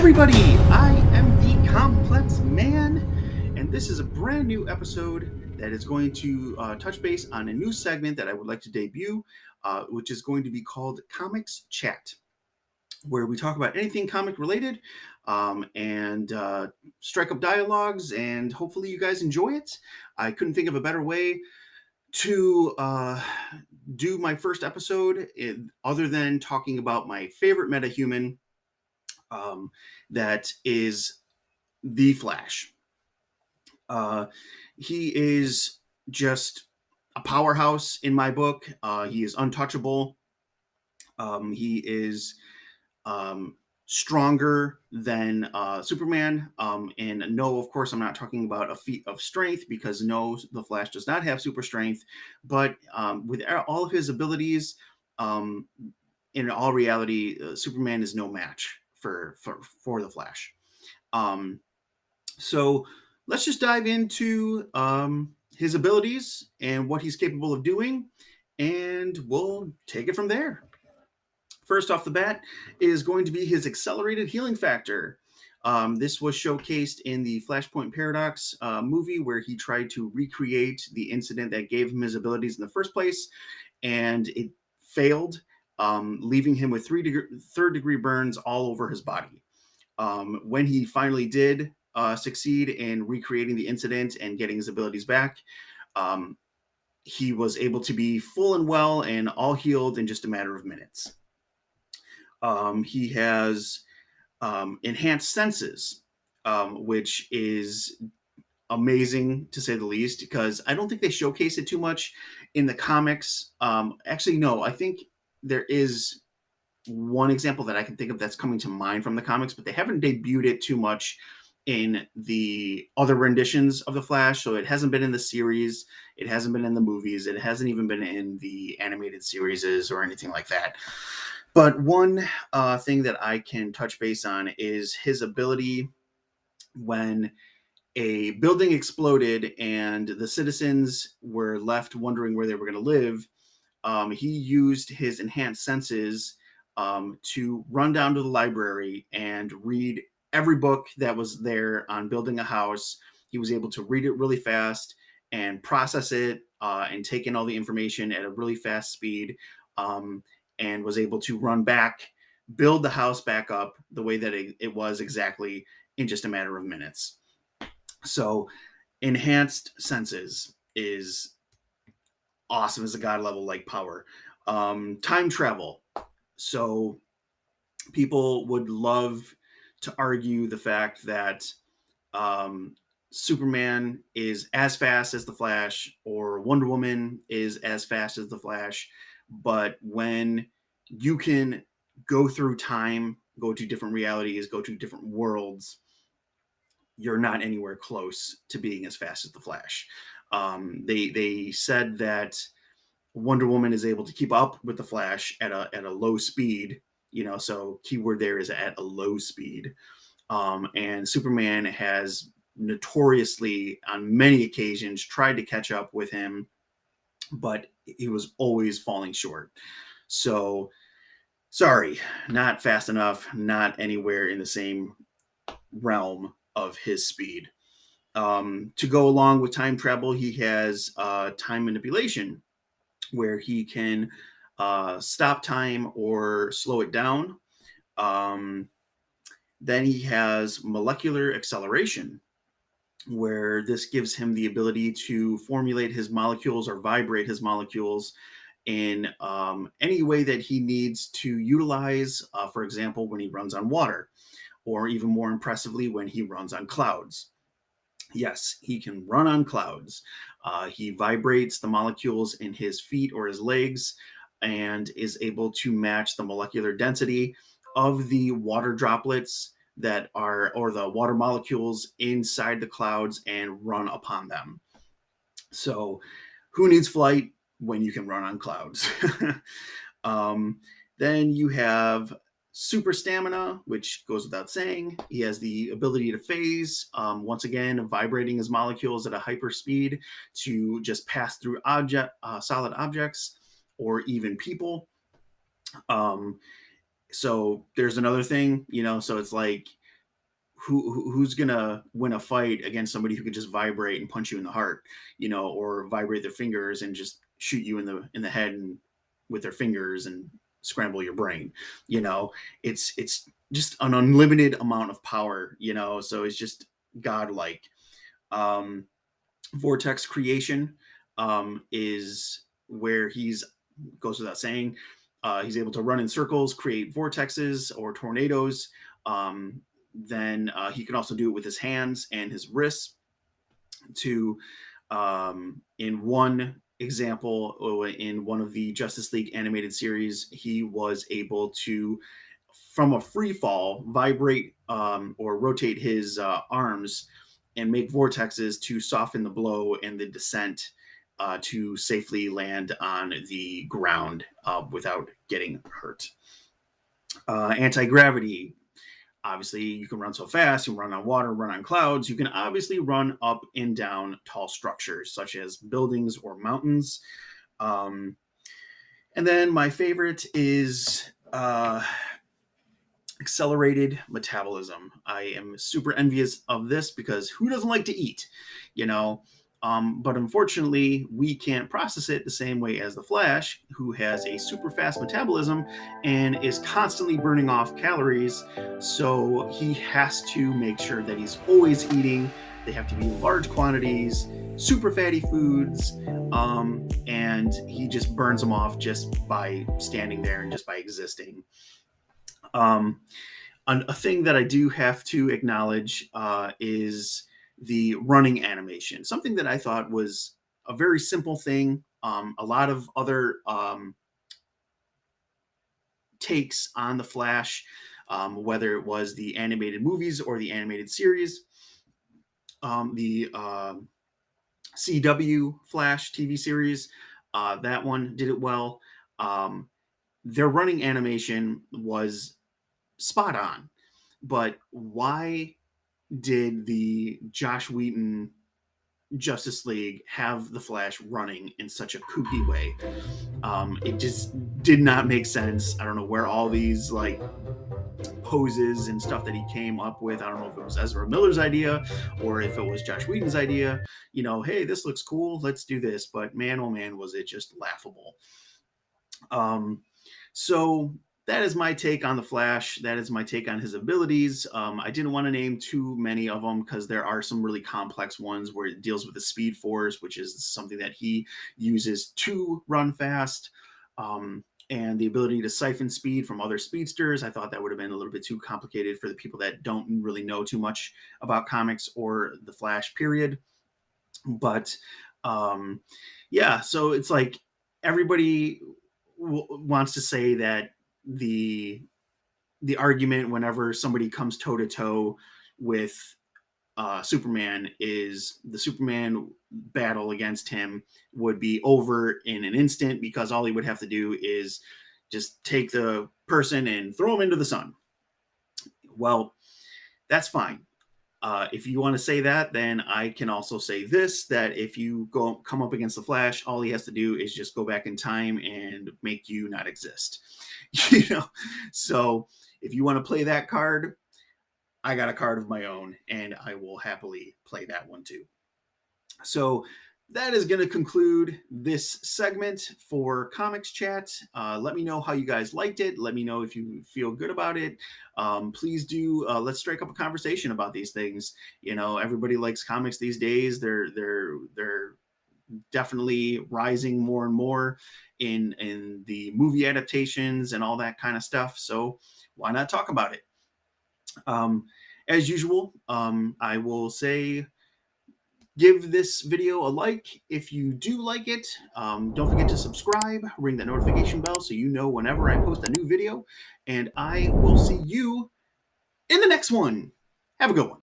everybody, I am the Complex Man, and this is a brand new episode that is going to touch base on a new segment that I would like to debut, which is going to be called Comics Chat, where we talk about anything comic related and strike up dialogues, and hopefully you guys enjoy it. I couldn't think of a better way to do my first episode other than talking about my favorite metahuman, that is the Flash. Uh, he is just a powerhouse in my book. He is untouchable. He is um, stronger than Superman. And no, of course, I'm not talking about a feat of strength because no, the Flash does not have super strength. But with all of his abilities, um, in all reality, Superman is no match for the Flash. Um, so let's just dive into his abilities and what he's capable of doing, and we'll take it from there. First off the bat is going to be his accelerated healing factor. This was showcased in the Flashpoint Paradox movie, where he tried to recreate the incident that gave him his abilities in the first place, and it failed, leaving him with third-degree burns all over his body. When he finally did succeed in recreating the incident and getting his abilities back, um, he was able to be full and well and all healed in just a matter of minutes. He has enhanced senses, which is amazing to say the least, because I don't think they showcase it too much in the comics. Actually, no, I think there is one example that I can think of that's coming to mind from the comics, but they haven't debuted it too much in the other renditions of the Flash. So it hasn't been in the series, it hasn't been in the movies, it hasn't even been in the animated series or anything like that. But one thing that I can touch base on is his ability when a building exploded and the citizens were left wondering where they were going to live. He used his enhanced senses to run down to the library and read every book that was there on building a house. He was able to read it really fast and process it and take in all the information at a really fast speed, and was able to run back, build the house back up the way that it was exactly in just a matter of minutes. So, enhanced senses is awesome as a god level like power. Time travel. So people would love to argue the fact that um, Superman is as fast as the Flash or Wonder Woman is as fast as the Flash. But when you can go through time, go to different realities, go to different worlds, you're not anywhere close to being as fast as the Flash. They said that Wonder Woman is able to keep up with the Flash at a low speed. So keyword there is at a low speed. And Superman has notoriously, on many occasions, tried to catch up with him, but he was always falling short. So, sorry, not fast enough, not anywhere in the same realm of his speed. To go along with time travel, he has time manipulation, where he can stop time or slow it down. Then he has molecular acceleration, where this gives him the ability to formulate his molecules or vibrate his molecules in any way that he needs to utilize, for example, when he runs on water, or even more impressively, when he runs on clouds. Yes, he can run on clouds. He vibrates the molecules in his feet or his legs and is able to match the molecular density of the water droplets or the water molecules inside the clouds and run upon them. So, who needs flight when you can run on clouds? Then you have super stamina, which goes without saying. He has the ability to phase, once again, vibrating his molecules at a hyper speed to just pass through solid objects or even people. So there's another thing, so it's like who's gonna win a fight against somebody who could just vibrate and punch you in the heart, or vibrate their fingers and just shoot you in the head and with their fingers and scramble your brain. You know, it's just an unlimited amount of power. So it's just godlike. Um, Vortex creation is where he's goes without saying. He's able to run in circles, create vortexes or tornadoes. Then he can also do it with his hands and his wrists. To In one example, in one of the Justice League animated series, he was able to, from a free fall, vibrate or rotate his arms and make vortexes to soften the blow and the descent to safely land on the ground without getting hurt. Anti-gravity. Obviously, you can run so fast, you can run on water, run on clouds. You can obviously run up and down tall structures, such as buildings or mountains. And then my favorite is accelerated metabolism. I am super envious of this because who doesn't like to eat, you know? But unfortunately, we can't process it the same way as the Flash, who has a super fast metabolism and is constantly burning off calories. So he has to make sure that he's always eating. They have to be large quantities, super fatty foods, and he just burns them off just by standing there and just by existing. A thing that I do have to acknowledge is the running animation. Something that I thought was a very simple thing. A lot of other takes on the Flash, whether it was the animated movies or the animated series, the CW Flash TV series, that one did it well. Their running animation was spot on. But why did the Josh Whedon Justice League have the Flash running in such a kooky way? It just did not make sense. I don't know where all these like poses and stuff that he came up with. I don't know if it was Ezra Miller's idea or if it was Josh Whedon's idea. Hey, this looks cool. Let's do this. But man, oh man, was it just laughable. So that is my take on the Flash. That is my take on his abilities. I didn't want to name too many of them because there are some really complex ones where it deals with the Speed Force, which is something that he uses to run fast, and the ability to siphon speed from other speedsters. I thought that would have been a little bit too complicated for the people that don't really know too much about comics or the Flash, period. But yeah, so it's like everybody wants to say that the argument whenever somebody comes toe to toe with Superman is the Superman battle against him would be over in an instant because all he would have to do is just take the person and throw him into the sun. Well, that's fine. If you want to say that, then I can also say this, that if you come up against the Flash, all he has to do is just go back in time and make you not exist. So if you want to play that card, I got a card of my own and I will happily play that one too. So that is going to conclude this segment for Comics Chat. Let me know how you guys liked it. Let me know if you feel good about it. Please do. Let's strike up a conversation about these things. Everybody likes comics these days. They're definitely rising more and more in the movie adaptations and all that kind of stuff. So why not talk about it? As usual, I will say, give this video a like if you do like it. Don't forget to subscribe, ring that notification bell so you know whenever I post a new video. And I will see you in the next one. Have a good one.